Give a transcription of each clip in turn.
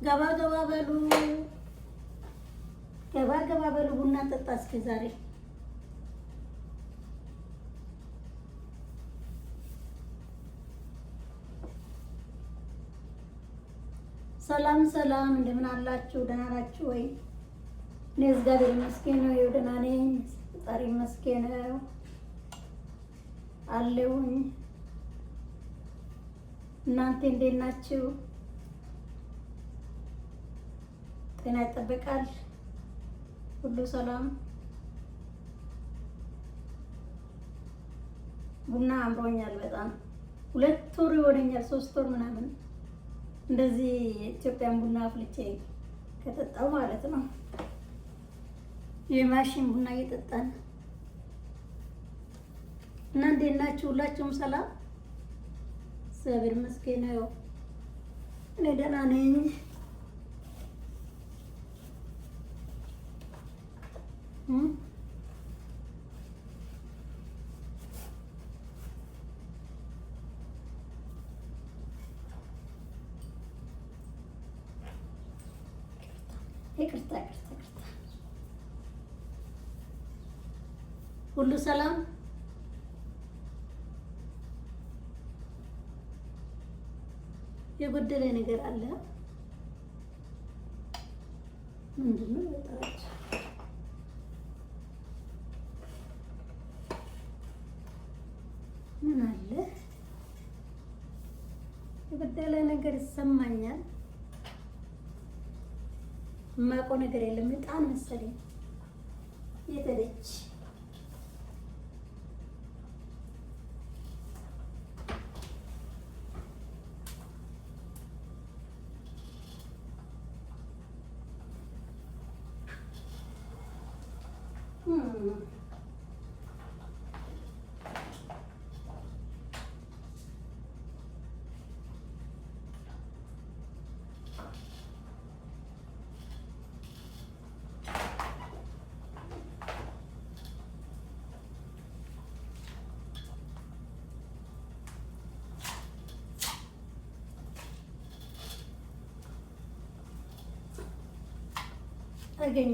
ገባ ገባ በሉ፣ ገባ ገባ በሉ። ቡና ጠጣ እስኪ ዛሬ። ሰላም ሰላም፣ እንደምን አላችሁ? ደህና ናችሁ ወይ? እኔ እግዚአብሔር ይመስገን ነው ደህና ነኝ። ፈጣሪ ይመስገን ነው አለሁኝ። እናንተ እንዴት ናችሁ? ጤና ይጠበቃል? ሁሉ ሰላም? ቡና አምሮኛል በጣም 2 ወር ይሆነኛል፣ 3 ወር ምናምን እንደዚህ ኢትዮጵያን ቡና አፍልቼ ከጠጣው ማለት ነው። የማሽን ቡና እየጠጣን እና እንዴት ናችሁ? ሁላችሁም ሰላም? እግዚአብሔር ይመስገን ነው እኔ ደህና ነኝ። ይቅርታ ሁሉ ሰላም? የጎደለ ነገር አለ? ምንድነው? ወጣች ምን አለ? የጎደለ ነገር ይሰማኛል። የማውቀው ነገር የለም። በጣም መሰለኝ የተለች አገኘ።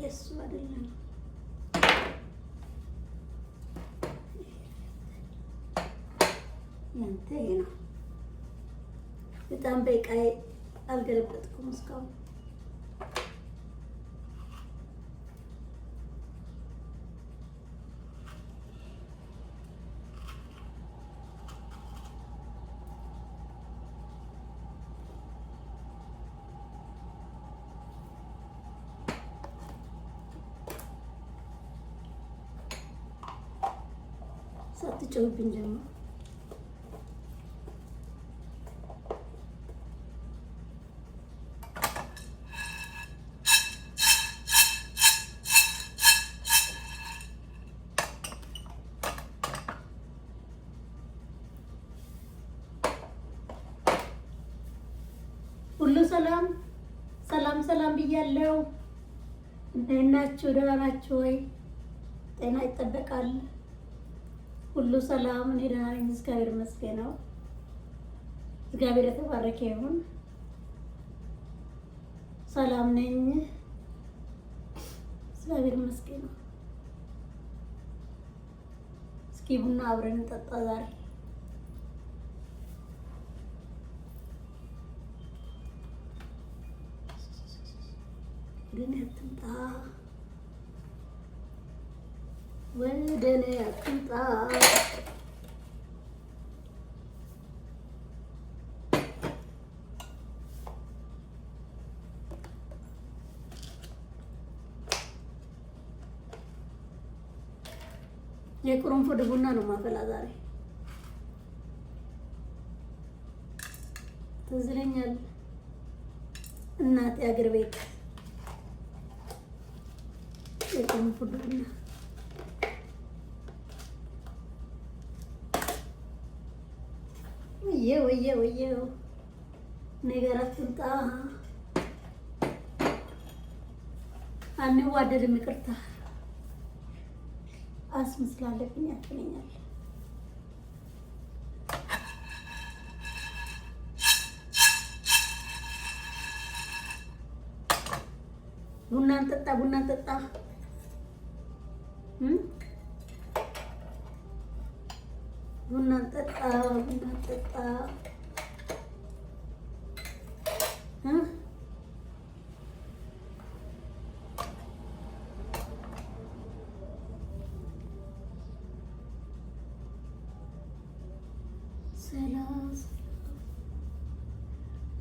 የሱ አይደለም ያንተ ነው። በጣም በቃይ አልገለበጥኩም እስካሁን። ሳትጨውብኝ ጀምሮ ሁሉ ሰላም ሰላም ብያለሁ። እንዴት ናችሁ? ደህና ናችሁ ወይ? ጤና ይጠበቃል? ሁሉ ሰላም? እኔ ደህና ነኝ፣ እግዚአብሔር ይመስገን ነው። እግዚአብሔር የተባረከ ይሁን። ሰላም ነኝ፣ እግዚአብሔር ይመስገን ነው። እስኪ ቡና አብረን እንጠጣ ዛሬ። ወደኔ አትምጣ፣ ወደኔ አትምጣ። የቅርንፉድ ቡና ነው ማፈላ ዛሬ። ትዝ ይለኛል እናቴ አገር ቤት የቅርንፉድ ቡና ወየው ነገር አትምጣ። አንዋደድም። ይቅርታ አስም ስላለብኝ ያፍነኛል። ቡናን ጠጣ ቡናን ጠጣ ቡናን ጠጣ ቡናን ጠጣ።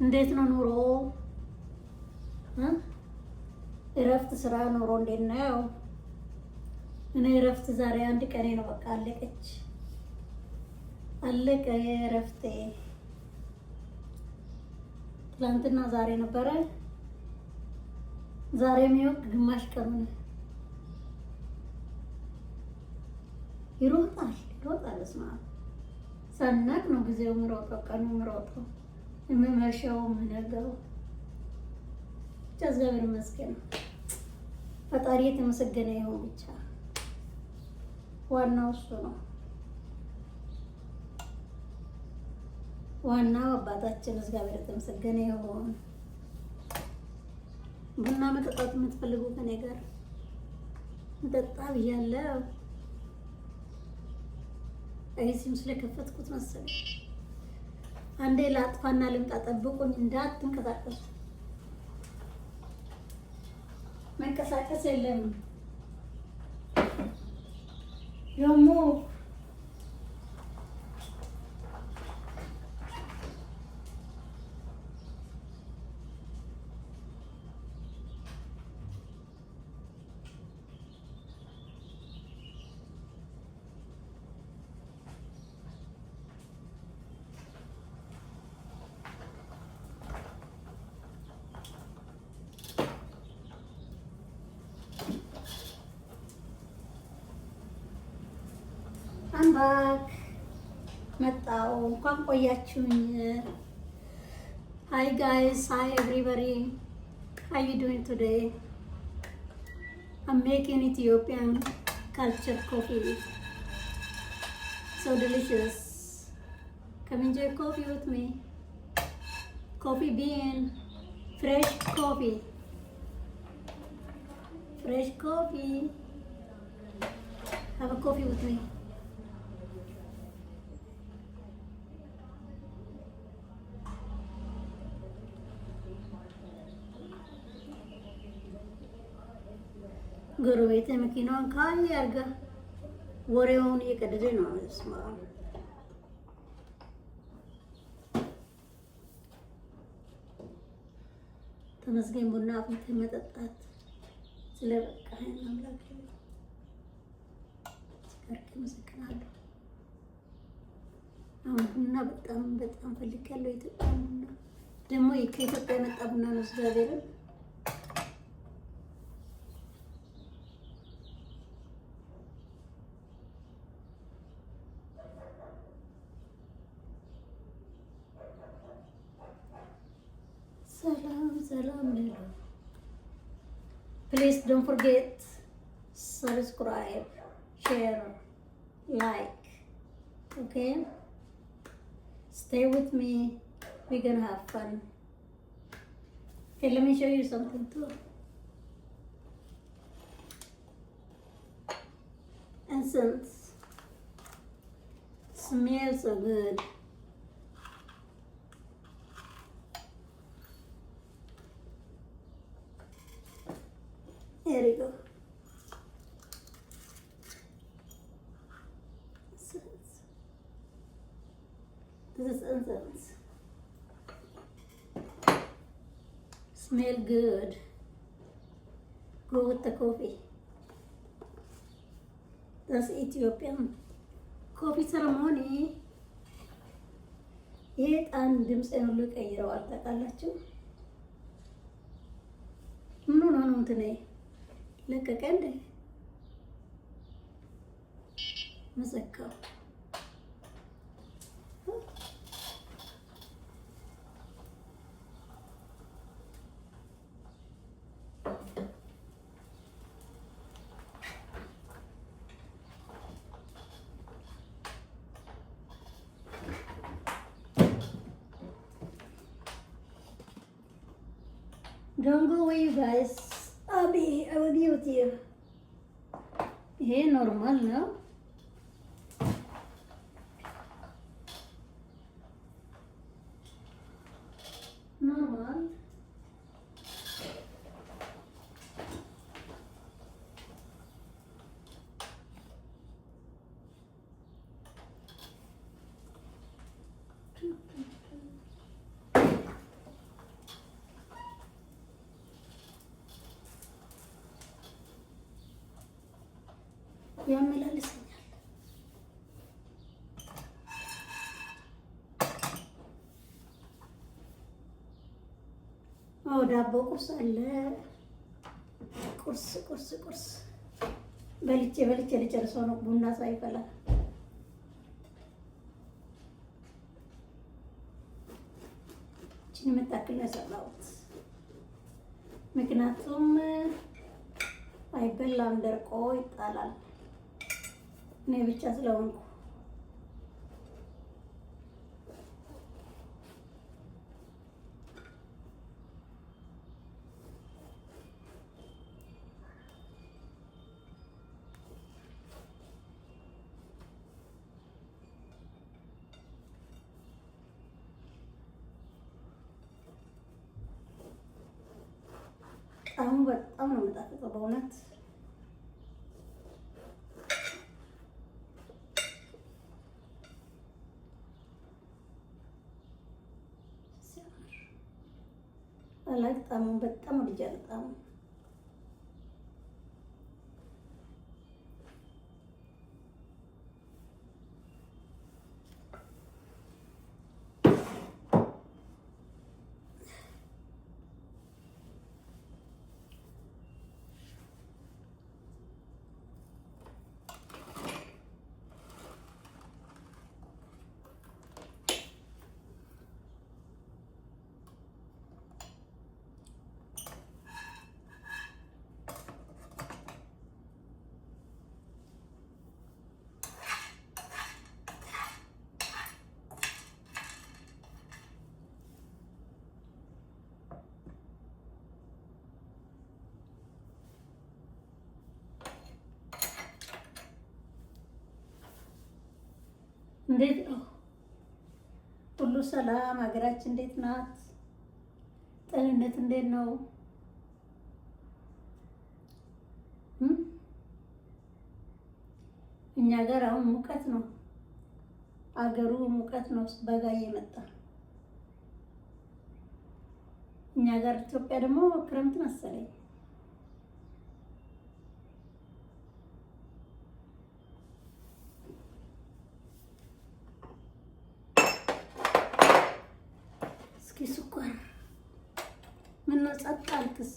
እንዴት ነው ኑሮ? እረፍት ስራ ኑሮ እንዴት ነው? እኔ እረፍት ዛሬ አንድ ቀኔ ነው። በቃ አለቀች፣ አለቀ እረፍቴ። ትላንትና ዛሬ ነበረ፣ ዛሬ ነው ግማሽ ቀኑ። ይሮጣል ይሮጣል። ስማ ሳናቅ ነው ጊዜው ምሮጠው፣ ቀኑ ምሮጠው፣ የምመሸው የምነገው። ብቻ እግዚአብሔር ይመስገን፣ ፈጣሪ የተመሰገነ ይሁን። ብቻ ዋናው እሱ ነው። ዋናው አባታችን እግዚአብሔር የተመሰገነ ይሁን። ቡና መጠጣት የምትፈልጉ ከኔ ጋር እንጠጣ ብያለሁ። አይሲም ስለከፈትኩት መሰለኝ። አንዴ ላጥፋና ልምጣ፣ ጠብቁኝ፣ እንዳትንቀሳቀሱ። መንቀሳቀስ የለም ደግሞ ባክ መጣው። እንኳን ቆያችሁኝ። Hi guys, hi everybody. How you doing today? I'm making Ethiopian culture coffee. So delicious. Come enjoy coffee with me. Coffee bean, fresh coffee. Fresh coffee. Have a coffee with me. ጎረቤቴ መኪናውን ካይ አርጋ ወሬውን እየቀደደ ነው። እስማ ተመስገን። ቡና አፍልተ መጠጣት ስለበቃኝ አምላክ ስከርክ መስክናለሁ። አሁን ቡና በጣም በጣም ፈልጌያለሁ። ኢትዮጵያ ቡና ደግሞ ከኢትዮጵያ የመጣ ቡና ነው። እግዚአብሔርን ሰላም ሌላ። Please don't forget subscribe, share, like. Okay? Stay with me. We're gonna have fun. Okay, let me show you something too. Incense. Smells so good. There you go. This is incense. Smell good. Go with the coffee. That's Ethiopian coffee ceremony. Yet and ድምጽ ነው ልቀይረው አጣቃላችሁ። ምን ነው እንትኔ ለቀቀ እንደ መዘካው Don't go away, you guys. I will be with you. ይሄ ኖርማል ነው። ኖርማል ያመላልሰኛል። ዳቦ ቁርስ አለ። ቁርስ በልቼ ልጨርሰው ነው። ቡና ሳይፈላ እችን የምታክል ነው የሰራሁት። ምክንያቱም አይበላም፣ ደርቆ ይጣላል። እኔ ብቻ ስለሆንኩ አሁን በጣም ነው የምጣፍጠው በእውነት። ጣሙን በጣም ወድጃለሁ። ጣሙን እንዴት ነው? ሁሉ ሰላም? ሀገራችን እንዴት ናት? ጤንነት እንዴት ነው? እኛ ጋር አሁን ሙቀት ነው። አገሩ ሙቀት ነው። በጋ እየመጣ እኛ ጋር ኢትዮጵያ ደግሞ ክረምት መሰለኝ። ስኳር ምን ነው ጸጥ አልክሳ?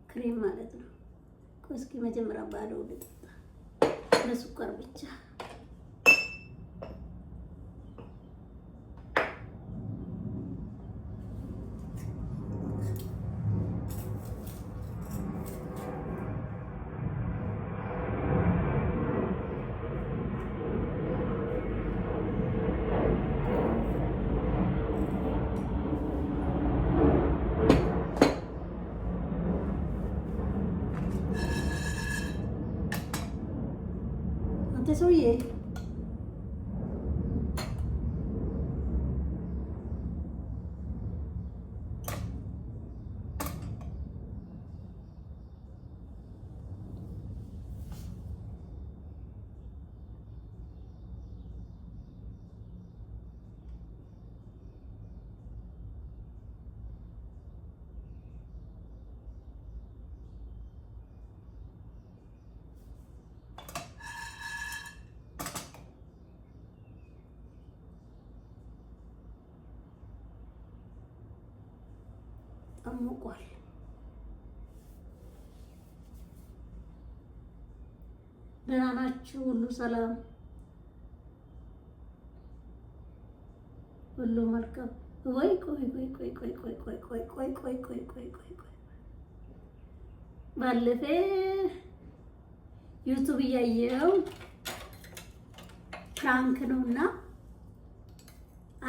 ክሬም ማለት ነው። እስኪ መጀመሪያ ባለው ልጠጣ በስኳር ብቻ። ሰውዬ አሞቋል። ደህና ናችሁ? ሁሉ ሰላም፣ ሁሉ መልካም። ወይ ቆይ ባለፈ ዩቲዩብ እያየው ፍራንክ ነውና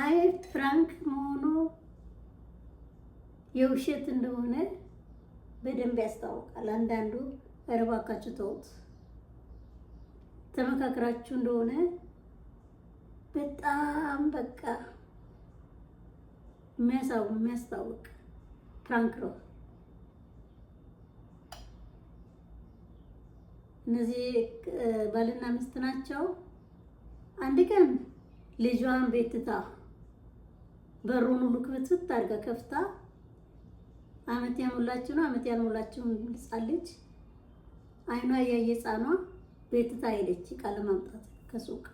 አይ ፍራንክ መሆኑ የውሸት እንደሆነ በደንብ ያስታውቃል። አንዳንዱ ኧረ እባካችሁ ተውት። ተመካክራችሁ እንደሆነ በጣም በቃ የሚያስታውቅ ፕራንክ ነው። እነዚህ ባልና ሚስት ናቸው። አንድ ቀን ልጇን ቤት ትታ በሩን ሁሉ ክፍት አድርጋ ከፍታ አመት ያሞላችሁ ነው አመት ያልሞላችሁ ሕፃን ልጅ አይኗ እያየ ሕፃኗ ቤት ትታ ሄደች ዕቃ ለማምጣት ከሱቅ።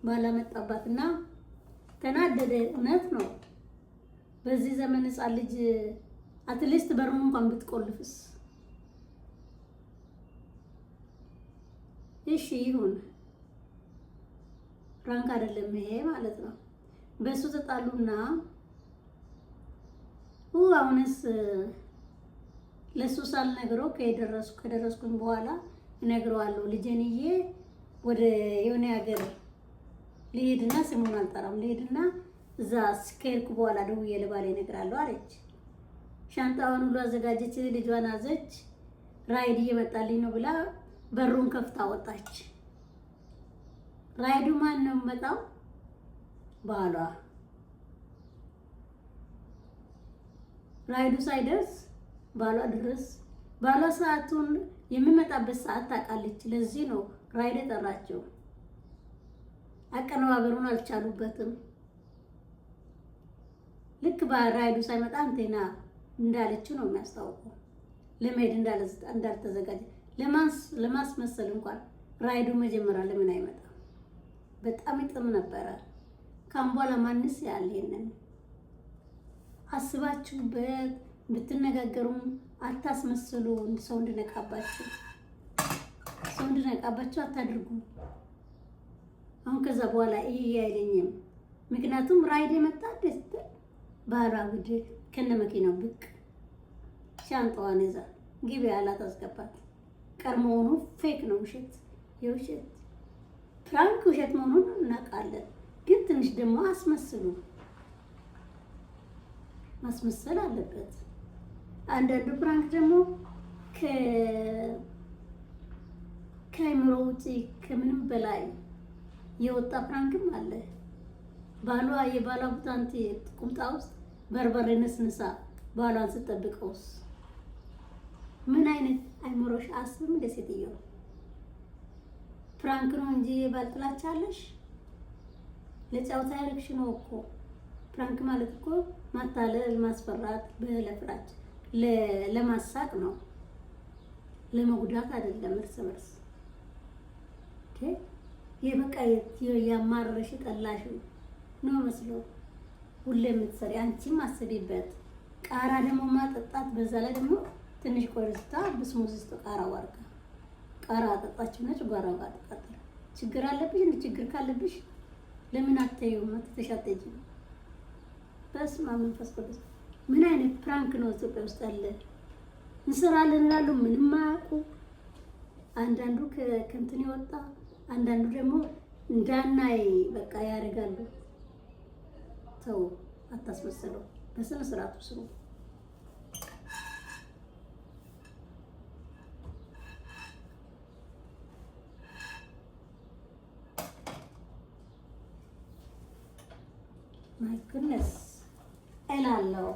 ባላመጣባትና ተናደደ። እውነት ነው። በዚህ ዘመን ሕፃን ልጅ አትሊስት በሩን እንኳን ብትቆልፍስ? እሺ ይሁን፣ ፕራንክ አይደለም ይሄ ማለት ነው። በሱ ተጣሉና አሁንስ ለሱ ሳልነግረው ከደረስኩኝ በኋላ እነግረዋለሁ። ልጄንዬ ወደ የሆነ ሀገር ልሄድና ስሙን አልጠራም ልሄድና እዛ ከሄድኩ በኋላ ደውዬ ለባሌ እነግራለሁ አለች። ሻንጣዋን ሁሉ አዘጋጀች፣ ልጇን አዘች። ራይድ እየመጣልኝ ነው ብላ በሩን ከፍታ ወጣች። ራይዱ ማን ነው መጣው? ባሏ። ራይዱ ሳይደርስ ባሏ ድረስ። ባሏ ሰዓቱን የሚመጣበት ሰዓት ታውቃለች። ለዚህ ነው ራይድ የጠራቸው። አቀነባበሩን አልቻሉበትም። ልክ በራይዱ ሳይመጣ አንቴና እንዳለችው ነው የሚያስታውቀው። ለመሄድ እንዳልተዘጋጀ ለማስመሰል እንኳን ራይዱ መጀመሪያ ለምን አይመጣም? በጣም ይጥም ነበረ። ካም በኋላ ማንስ ያለ ይሄንን አስባችሁበት ብትነጋገሩም አታስመስሉ። ሰው እንድነቃባችሁ አታድርጉ። አሁን ከዛ በኋላ ይሄ አይለኝም። ምክንያቱም ራይድ የመጣ ደስ ባራውድ ከነ መኪናው ብቅ ሻንጣዋን ይዛ ግቢ አላት፣ አስገባት። ቀድሞውኑ ፌክ ነው፣ ውሸት፣ የውሸት ፕራንክ ውሸት መሆኑን እናውቃለን። ግን ትንሽ ደግሞ አስመስሉ። ማስመሰል አለበት። አንዳንዱ ፕራንክ ደግሞ ከአይምሮ ውጪ ከምንም በላይ የወጣ ፕራንክም አለ። ባሏ የባሏ ቡታንቲ ቁምጣ ውስጥ በርበሬ ነስንሳ ባሏን ስትጠብቀውስ ምን አይነት አይምሮሽ አስብም። እንደ ሴትየው ፕራንክ ነው እንጂ ባልጥላቻ አለሽ። ለጫውታ ያልክሽ ነው እኮ ፕራንክ ማለት እኮ ማታለል፣ ማስፈራት፣ በለፍራች ለማሳቅ ነው፣ ለመጉዳት አይደለም። እርስ በርስ የበቃ ያማረሽ ጠላሽ ነው መስሎ ሁሌ የምትሰሪ አንቺም አስቢበት። ቃራ ደግሞ ማጠጣት፣ በዛ ላይ ደግሞ ትንሽ ቆይታ ብስሙስ ውስጥ ቃራ ዋርካ ቃራ አጠጣችሁ ነጭ ጓራው ጋር ተቃጠለ። ችግር አለብሽ እንዴ? ችግር ካለብሽ ለምን አትተይውም? አትተሻተጂ። በስመ አብ መንፈስ ቅዱስ። ምን አይነት ፕራንክ ነው ኢትዮጵያ ውስጥ ያለ? እንሰራለን እላሉ ምንም አያውቁ። አንዳንዱ ከእንትን ይወጣ፣ አንዳንዱ ደግሞ እንዳናይ በቃ ያደርጋሉ። ተው፣ አታስመስለው። በስነ ስርዓቱ ስሩ። ማይ ጉድነስ እላለሁ።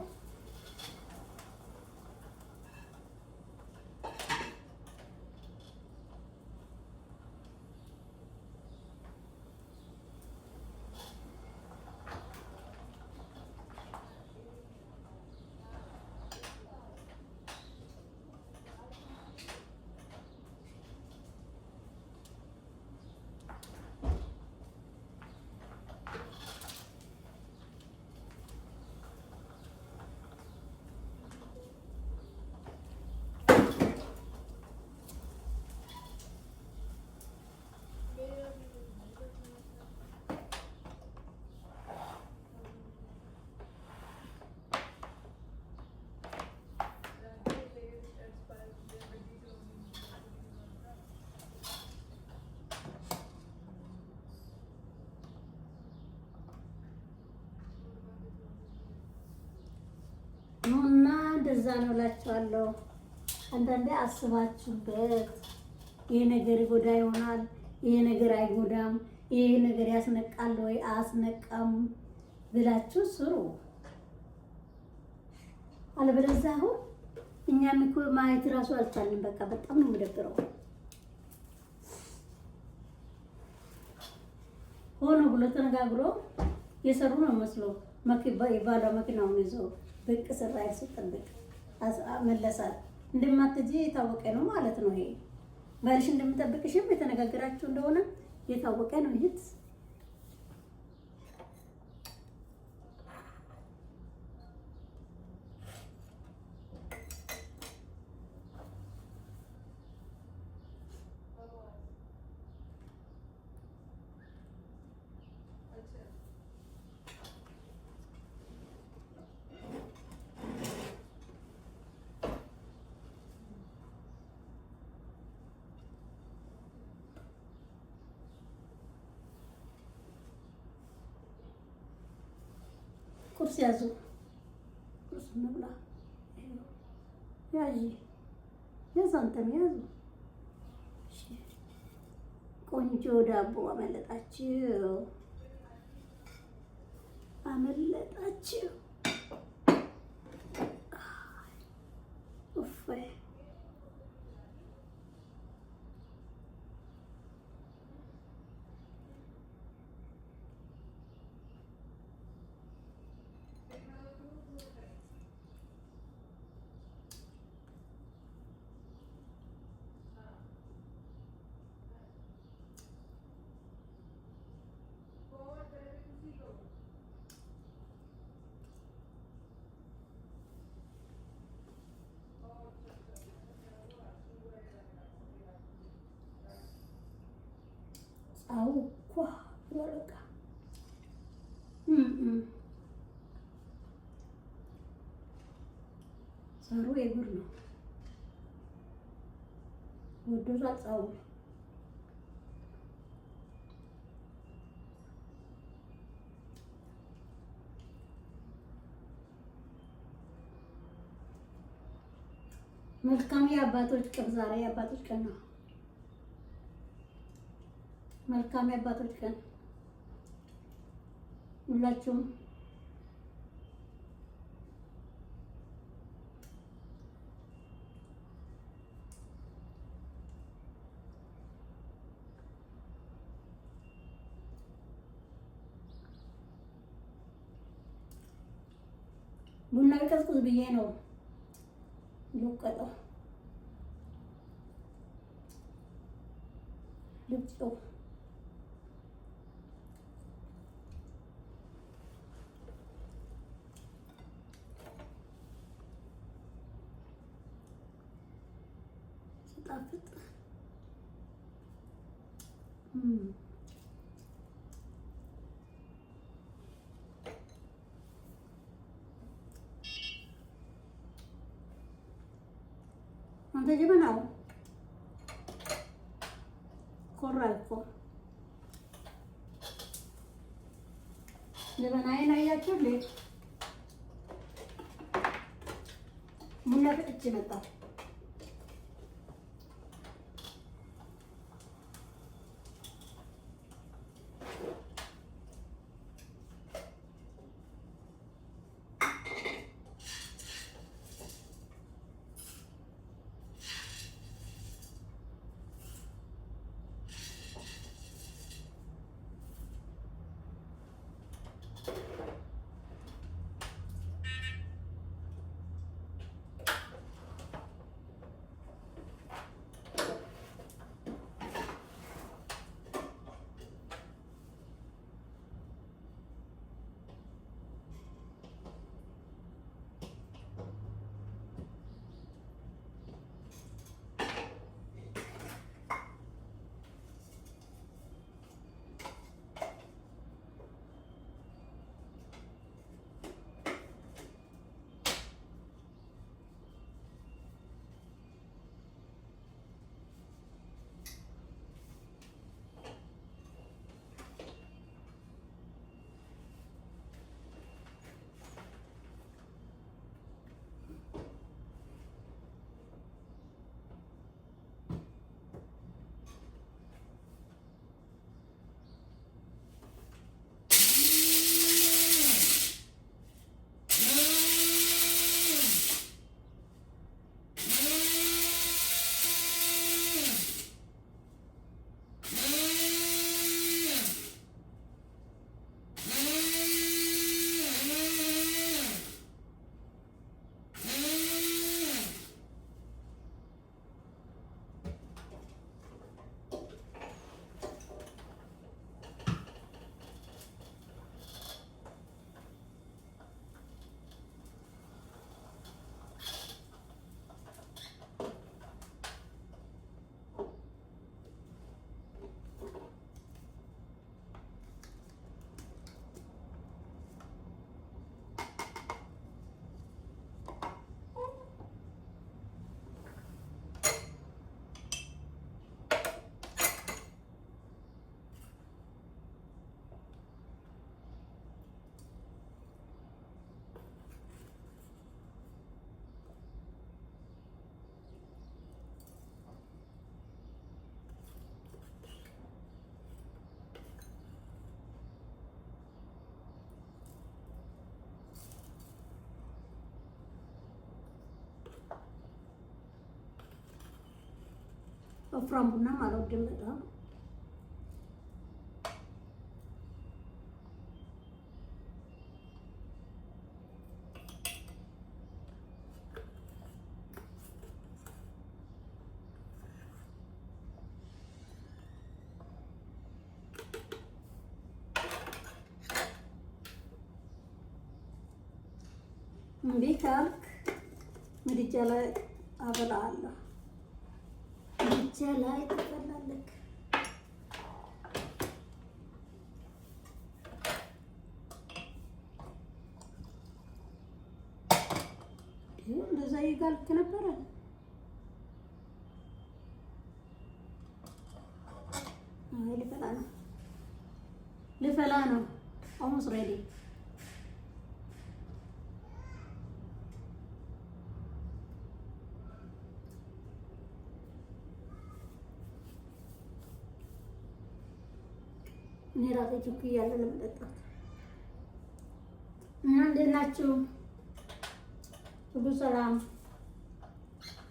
እንደዛ ነው እላቸዋለሁ። አንዳንዴ አስባችሁበት ይሄ ነገር ይጎዳ ይሆናል፣ ይሄ ነገር አይጎዳም፣ ይሄ ነገር ያስነቃል ወይ አያስነቃም ብላችሁ ስሩ። አለበለዚያ አሁን እኛም እኮ ማየት እራሱ አልቻልንም። በቃ በጣም ነው የምደብረው። ሆኖ ብሎ ተነጋግሮ የሰሩ ነው መስሎ ባለ መኪናውን ይዞ ብቅ ስራይ ሲጠብቅ መለሳት። እንደማትጂ የታወቀ ነው ማለት ነው። ይሄ ባልሽ እንደምጠብቅሽም የተነጋገራችሁ እንደሆነ የታወቀ ነው። ይሄት ቁርስ ያዙ፣ ቁርስ እንብላ። ያዢ ያዝ፣ አንተም ያዙ። ቆንጆ ዳቦ አመለጣችሁ፣ አመለጣችሁ። ኡፍ አው ኳ ወረቃ ሳሩ የጉር ነው ወደዛ ጻው መልካም የአባቶች ቀን ዛሬ የአባቶች ቀን ነው። መልካም የአባቶች ቀን ሁላችሁም ቡና ቀዝቅዝ ብዬ ነው ልቀጠው ልብጨው ስጣፍጥ አንተ ጀበናው ኮራልኮ ጀበናዬን አያችሁ እንዴ? ቡና ፈጭቼ መጣሁ። ወፍራም ቡናም አልወድም በጣም። እምቢ ካልክ ምድጃ ላይ አበላሃለሁ። ምድጃ ላይ ትበላለህ። እንደዛ ይጋልክ ነበረ። ልፈላ ነው። almost ready። እኔ ራሴ ቸኩያለሁ ለመጠጣት። እና እንዴት ናችሁ? ሁሉ ሰላም፣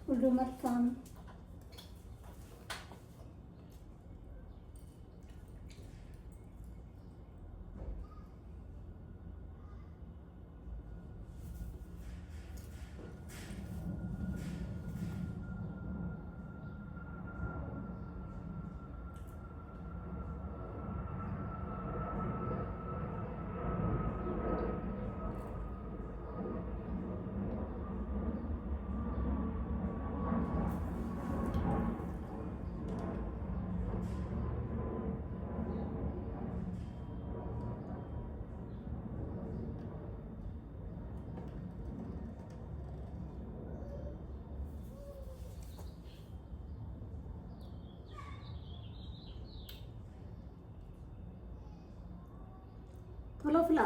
ሁሉ መልካም። ቶሎ ፍላ።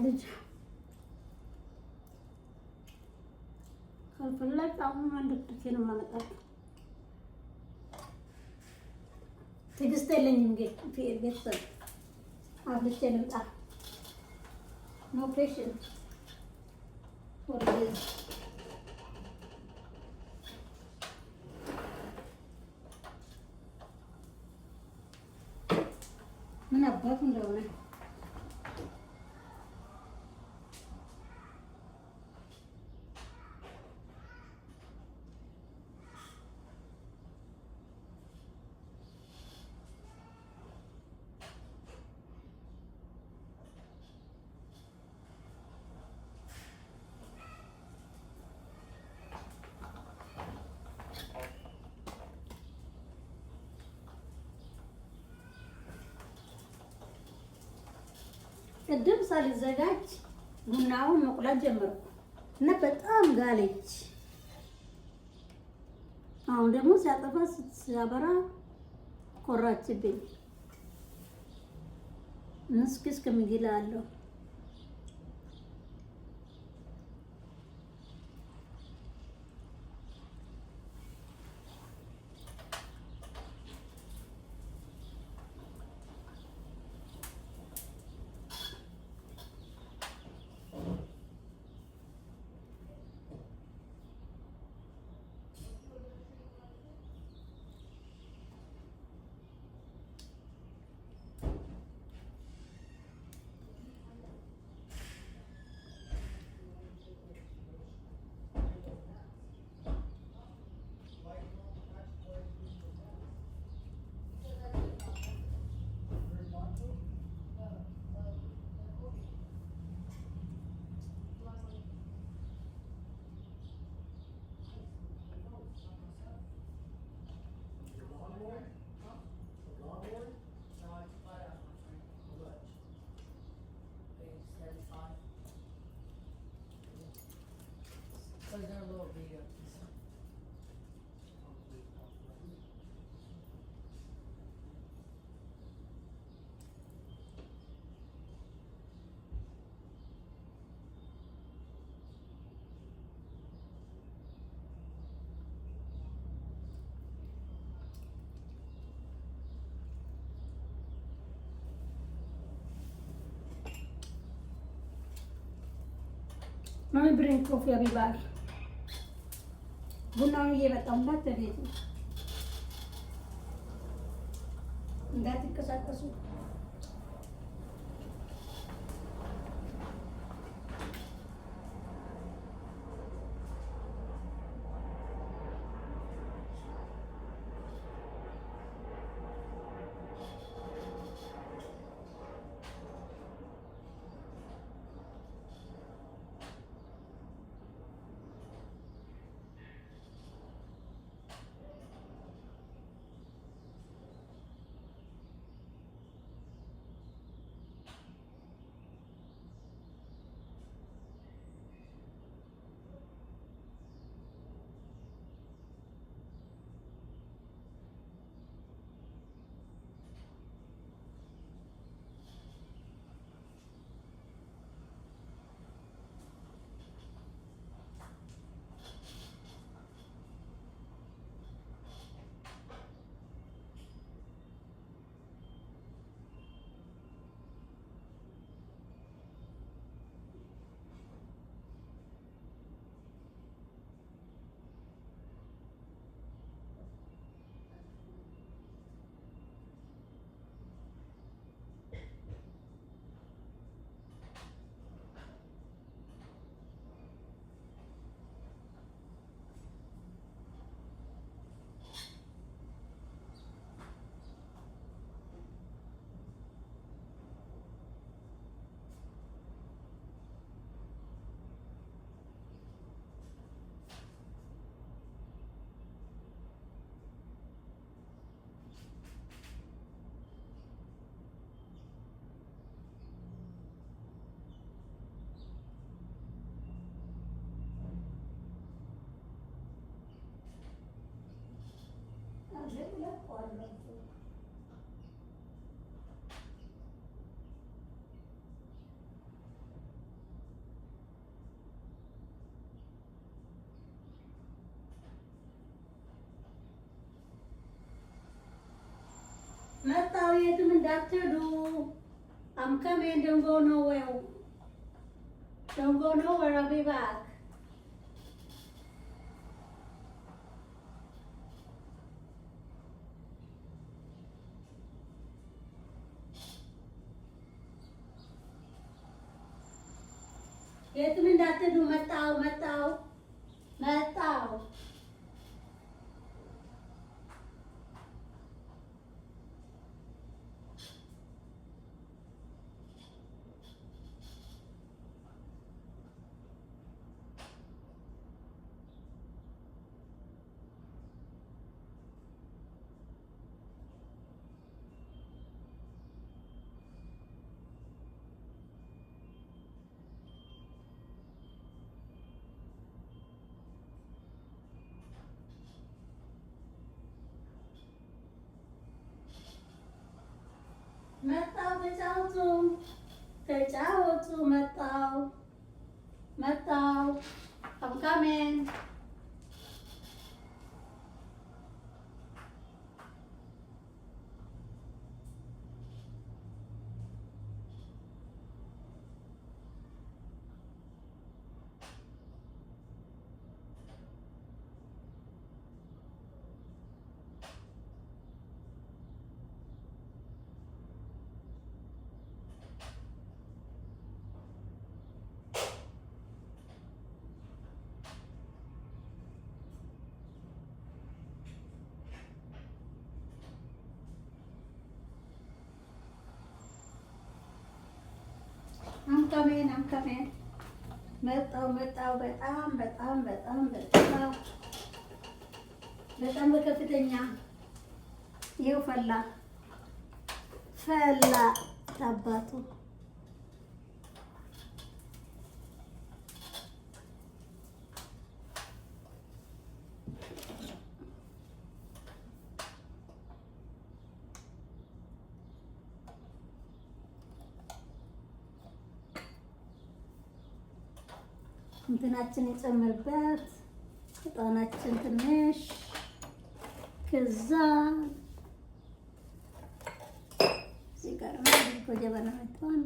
ልጅ ካልፈለግ አሁን አንድ ድርኬ ነው የማመጣው። ትዕግስት የለኝም። ቤተሰብ አብልቼ ልምጣ። ኖ ፔሽንስ ፎር ዲስ። ምን አባቱ እንደሆነ ቅድም ሳልዘጋጅ ቡናውን መቁላት ጀመርኩ እና በጣም ጋለች። አሁን ደግሞ ሲያጠፋ ሲያበራ ኮራችብኝ። ምስክስ ከሚግላ አለው። Mommy bring coffee, I'll be back. ቡናውን እየመጣሁ እንዳትሄዱ እንዳትንቀሳቀሱ። መጣሁ የትም እንዳትሄዱ። I'm coming, don't go nowhere. Don't go nowhere, I'll be back. የትም እንዳትሄዱ። መጣሁ። ተጫወቱ። መጣሁ። I'm coming. I'm coming. መጣሁ። በጣም በከፍተኛ ይኸው ፈላ ታባቱ እንትናችን የጨመርበት ዕጣናችን ትንሽ ከዛ እዚህ ጋር ነው ጀበና መጥቷል።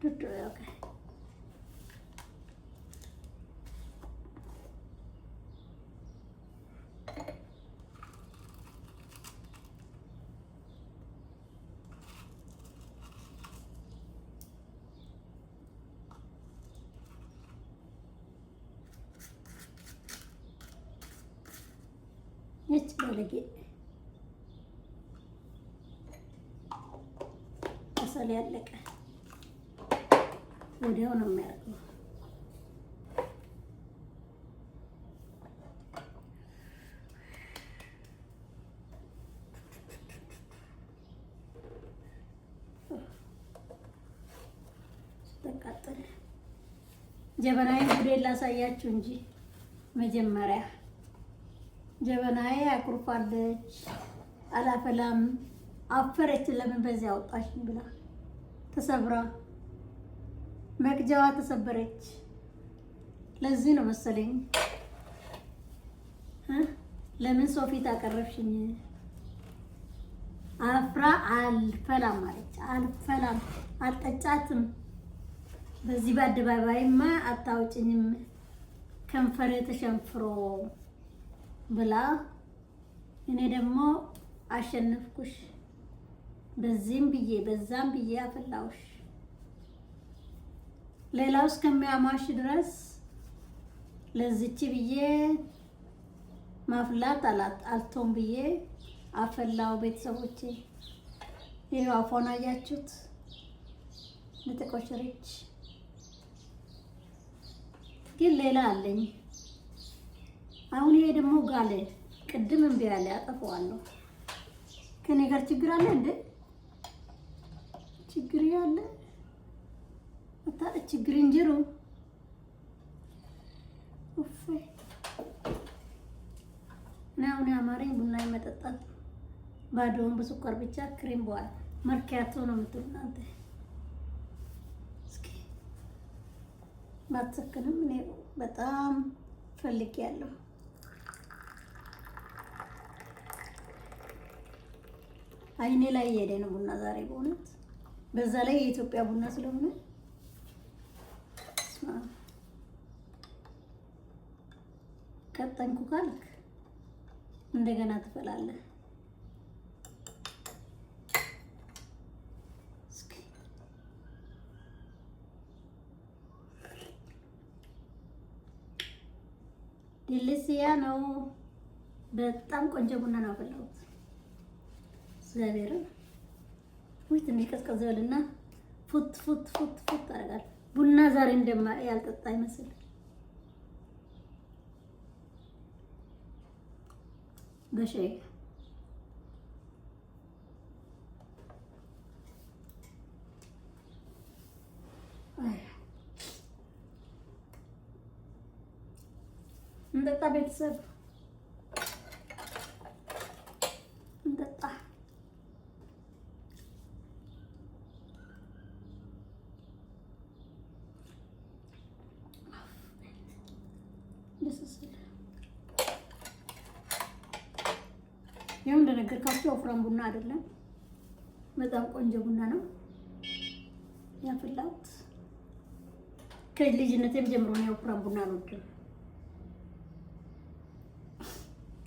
ዱዱ ያውቃል ፈለጌ ከሰል ያለቀ ወዲያው ነው የሚያደርገው። ተቃጠለ። ጀበናዬ ጉዴን ላሳያችሁ እንጂ መጀመሪያ ጀበናዬ አኩርፋለች። አላፈላም አፈረች። ለምን በዚህ አወጣሽኝ ብላ ተሰብራ መቅጃዋ ተሰበረች። ለዚህ ነው መሰለኝ ለምን ሰው ፊት አቀረብሽኝ? አፍራ አልፈላም አለች። አልፈላም አልጠጫትም። በዚህ በአደባባይማ አታውጭኝም ከንፈሬ ተሸንፍሮ ብላ እኔ ደግሞ አሸነፍኩሽ። በዚህም ብዬ በዛም ብዬ አፈላውሽ። ሌላው እስከሚያማሽ ድረስ ለዚች ብዬ ማፍላት አልቶም ብዬ አፈላው። ቤተሰቦቼ ይሄው አፏን አያችሁት ለተቆሸረች። ግን ሌላ አለኝ። አሁን ይሄ ደግሞ ጋለ። ቅድም እምቢ አለ። አጠፋዋለሁ። ከኔ ጋር ችግር አለ እንዴ? ችግር ያለ ችግር እንጀሮ ኡፍ ነው አማረኝ። ቡና መጠጣት ባዶውን በስኳር ብቻ ክሬም በኋላ መርካቶ ነው የምትሉ እናንተ። እስኪ ባትሰክንም እኔ በጣም ፈልጌያለሁ። አይኔ ላይ እየሄደ ነው ቡና ዛሬ በእውነት። በዛ ላይ የኢትዮጵያ ቡና ስለሆነ ቀጠንኩ ካልክ እንደገና ትፈላለህ። እስኪ ዲሊሲያ ነው። በጣም ቆንጆ ቡና ነው ያፈላሁት። እግዚአብሔር ወይ ትንሽ ቀዝቀዝ ያለና ፉት ፉት ፉት ፉት አደርጋለሁ። ቡና ዛሬ ያልጠጣ አይመስል በሻይ እንጠጣ ቤተሰብ እንጠጣ። ያው እንደነገርኳችሁ ወፍራም ቡና አይደለም፣ በጣም ቆንጆ ቡና ነው ያፈላሁት። ከልጅነቴም ጀምሮ ነው ወፍራም ቡና አልወድም፣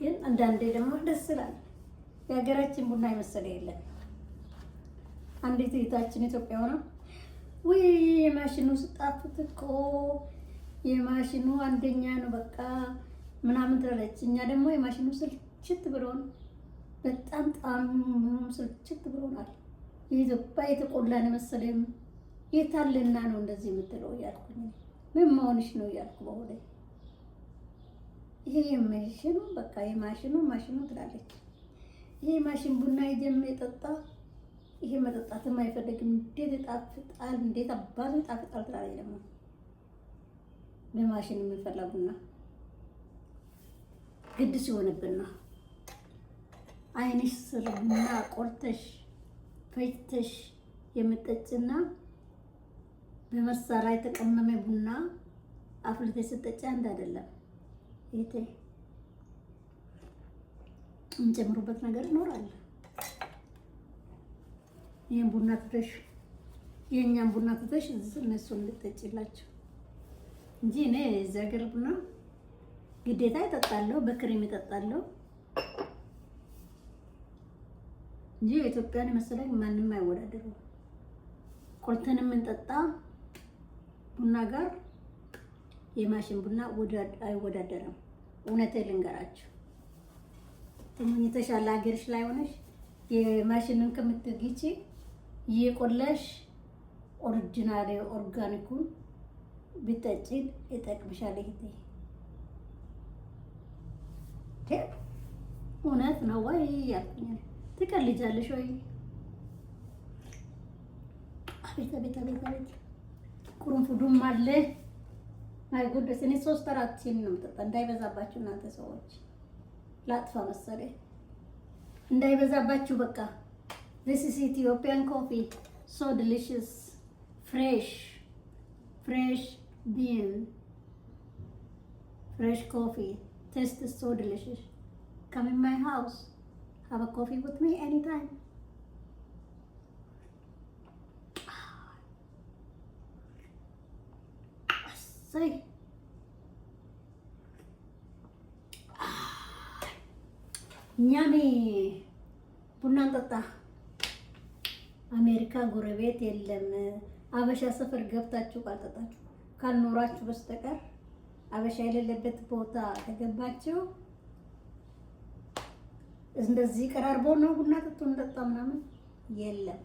ግን አንዳንዴ ደግሞ ደስ ይላል። የሀገራችን ቡና የመሰለ የለም። አንዲት እህታችን ኢትዮጵያ ሆና ወይ የማሽኑ ስጣፍጥ እኮ የማሽኑ አንደኛ ነው በቃ ምናምን ትላለች። እኛ ደግሞ የማሽኑ ስልችት ብሎን በጣም ጣዕሙ ስልችት ብሎናል። የኢትዮጵያ የተቆላን መሰለኝ የታለና ነው እንደዚህ የምትለው እያልኩኝ ምን መሆንሽ ነው እያልኩ በሆነ ይሄ የማሽኑ በቃ የማሽኑ ማሽኑ ትላለች። ይሄ ማሽን ቡና ይጀም የጠጣ ይሄ መጠጣትም አይፈልግም። እንዴት ይጣፍጣል፣ እንዴት አባቱ ይጣፍጣል ትላለች። ደግሞ በማሽን የሚፈላ ቡና ግድ ሲሆንብን ነው። አይንሽ ስር ቡና ቆርተሽ ፈጭተሽ የምጠጭና በመሳሪያ የተቀመመ ቡና አፍልተሽ ስትጠጪ አንድ አይደለም። ይሄ የምጨምሩበት ነገር ይኖራል። ይሄን ቡና ትተሽ የኛን ቡና ትተሽ እነሱን ልትጠጪላቸው እንጂ እኔ እዚህ ሀገር ቡና ግዴታ ይጠጣለሁ፣ በክሬም ይጠጣለሁ እንጂ የኢትዮጵያን መሰለኝ ማንም አይወዳደረው። ቆልተንም እንጠጣ ቡና ጋር የማሽን ቡና አይወዳደርም። እውነቴን ልንገራችሁ የተሻለ ሀገርሽ ላይ ሆነሽ የማሽንን ከምትገጪ እየቆላሽ ኦሪጂናል ኦርጋኒኩን ብትጠጪ ይጠቅምሻል። እውነት ነው ወይ ያልኩኝ። ትቀልጃለሽ ወይ? አቤት አቤት አቤት አቤት! ቁርንፉዱም አለ። አይ ጉድስ! እኔ 3-4 ሲኒ ነው የምጠጣ። እንዳይበዛባችሁ እናንተ ሰዎች። ላጥፋ መሰለኝ እንዳይበዛባችሁ። በቃ this is Ethiopian coffee, so delicious, fresh bean, fresh coffee, taste is so delicious. Come in my house, have a coffee with me anytime. Say እኛም ቡና እንጠጣ። አሜሪካ ጎረቤት የለም። አበሻ ሰፈር ገብታችሁ ካልኖራችሁ በስተቀር አበሻ የሌለበት ቦታ ከገባችሁ እንደዚህ ቀራርቦ ነው ቡና ጠጡ እንጠጣ ምናምን የለም።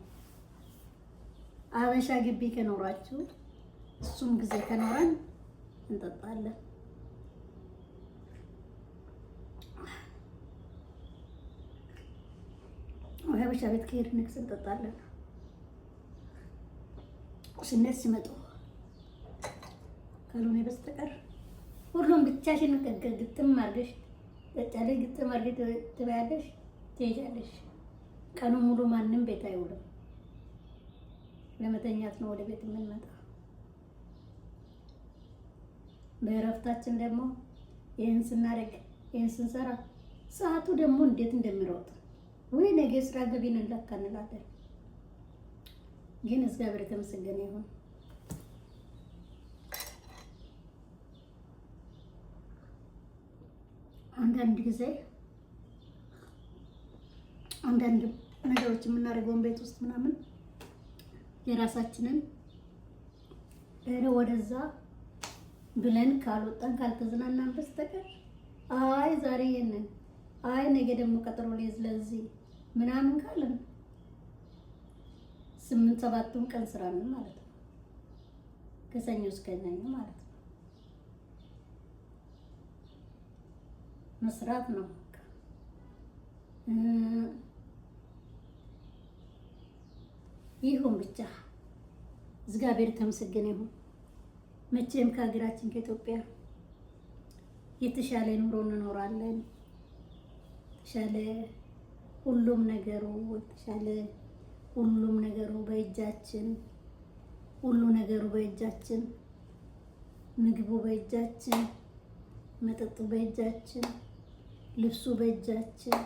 አበሻ ግቢ ከኖራችሁ እሱም ጊዜ ከኖረን እንጠጣለን። አበሻ ቤት ከሄድን እንጠጣለን። ስነት ሲመጡ ካልሆነ በስተቀር ሁሉም ብቻሽን ግጥም አድርገሽ ጠጫለሽ፣ ግጥም አድርገሽ ትበያለሽ፣ ትሄጃለሽ። ቀኑ ሙሉ ማንም ቤት አይውልም። ለመተኛት ነው ወደ ቤት የምንመጣ። በእረፍታችን ደግሞ ይህን ስናደርግ ይህን ስንሰራ ሰዓቱ ደግሞ እንዴት እንደሚሮጥ ወይ ነገ ስራ ገቢን እንለካ እንላለን። ግን እግዚአብሔር የተመሰገነ ይሁን። አንዳንድ ጊዜ አንዳንድ ነገሮች የምናደርገውን ቤት ውስጥ ምናምን የራሳችንን ወደዛ ብለን ካልወጣን ካልተዝናናን በስተቀር አይ ዛሬ ይሄንን አይ ነገ ደግሞ ቀጠሮ ላይ ስለዚህ ምናምን ካለን 8-7 ቀን ስራ ነው ማለት ነው። ከሰኞ እስከ ሰኞ ማለት ነው መስራት ነው። ይሁን ብቻ እግዚአብሔር ተመስገነ ይሁን። መቼም ከሀገራችን ከኢትዮጵያ የተሻለ ኑሮ እንኖራለን። የተሻለ ሁሉም ነገሩ የተሻለ ሁሉም ነገሩ በእጃችን፣ ሁሉ ነገሩ በእጃችን፣ ምግቡ በእጃችን፣ መጠጡ በእጃችን፣ ልብሱ በእጃችን፣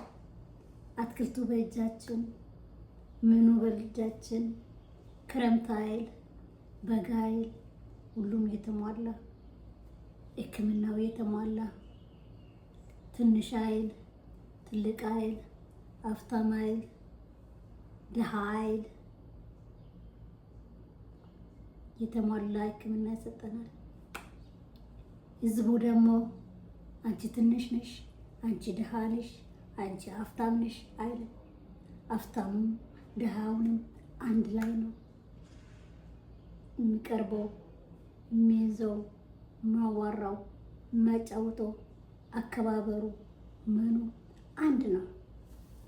አትክልቱ በእጃችን፣ ምኑ በእጃችን፣ ክረምት አይል በጋ አይል ሁሉም የተሟላ ሕክምናው የተሟላ ትንሽ አይል ትልቅ አይል አፍታም አይል ደሃ አይል የተሟላ ሕክምና ይሰጠናል። ህዝቡ ደግሞ አንቺ ትንሽ ነሽ፣ አንቺ ደሃ ነሽ፣ አንቺ አፍታም ነሽ አይልም። አፍታሙም ደሃውንም አንድ ላይ ነው የሚቀርበው፣ የሚይዘው፣ ማዋራው፣ ማጫወተው፣ አከባበሩ ምኑ አንድ ነው።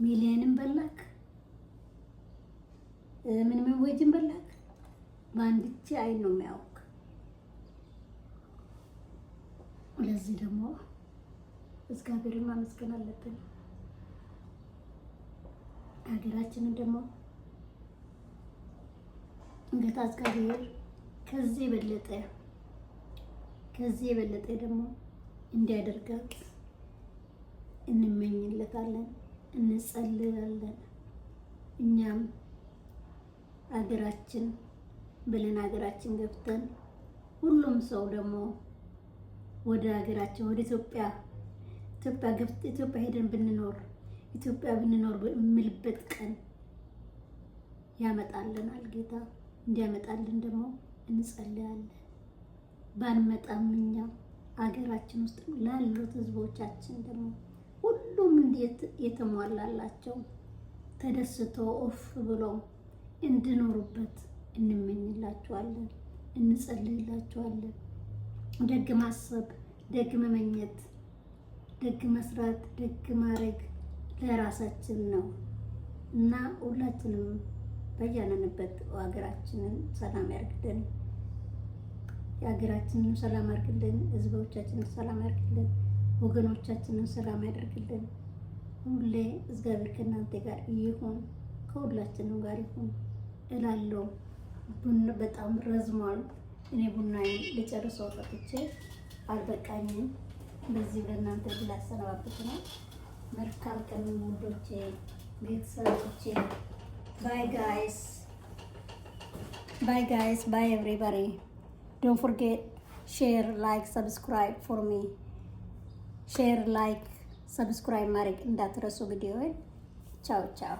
ሚሊየንም በላክ ምንም ወጅን በላክ በአንድች አይን ነው የሚያውቅ። ለዚህ ደግሞ እግዚአብሔርን ማመስገን አለብን። ሀገራችንን ደግሞ እንግዲህ እግዚአብሔር ከዚህ የበለጠ ደግሞ እንዲያደርጋት እንመኝለታለን፣ እንጸልያለን። እኛም ሀገራችን ብለን ሀገራችን ገብተን ሁሉም ሰው ደግሞ ወደ ሀገራችን ወደ ኢትዮጵያ ሄደን ብንኖር የምልበት ቀን ያመጣልናል። ጌታ እንዲያመጣልን ደግሞ እንጸልያለን። ባንመጣም እኛ ሀገራችን ውስጥ ላሉት ህዝቦቻችን ደግሞ ሁሉ ሁሉም እንዴት የተሟላላቸው ተደስቶ ኦፍ ብሎ እንድኖሩበት እንመኝላቸዋለን፣ እንጸልይላቸዋለን። ደግ ማሰብ፣ ደግ መመኘት፣ ደግ መስራት፣ ደግ ማድረግ ለራሳችን ነው እና ሁላችንም በያለንበት ሀገራችንን ሰላም ያርግልን። የሀገራችንን ሰላም ያርግልን። ህዝቦቻችንን ሰላም ያርግልን። ወገኖቻችንን ሰላም ያደርግልን። ሁሌ እግዚአብሔር ከእናንተ ጋር ይሁን፣ ከሁላችንም ጋር ይሁን እላለሁ። ቡና በጣም ረዝሟል። እኔ ቡናዬን ልጨርሰው ጠጥቼ አልበቃኝም። በዚህ ለእናንተ ላሰነባበት ነው። መልካም ቀን ውዶቼ፣ ቤተሰቦቼ። ባይ ጋይስ፣ ባይ ጋይስ፣ ባይ ኤቭሪባዲ። ዶንት ፎርጌት ሼር፣ ላይክ፣ ሰብስክራይብ ፎር ሚ። ሼር፣ ላይክ፣ ሰብስክራይብ ማድረግ እንዳትረሱ ቪዲዮውን። ቻው ቻው።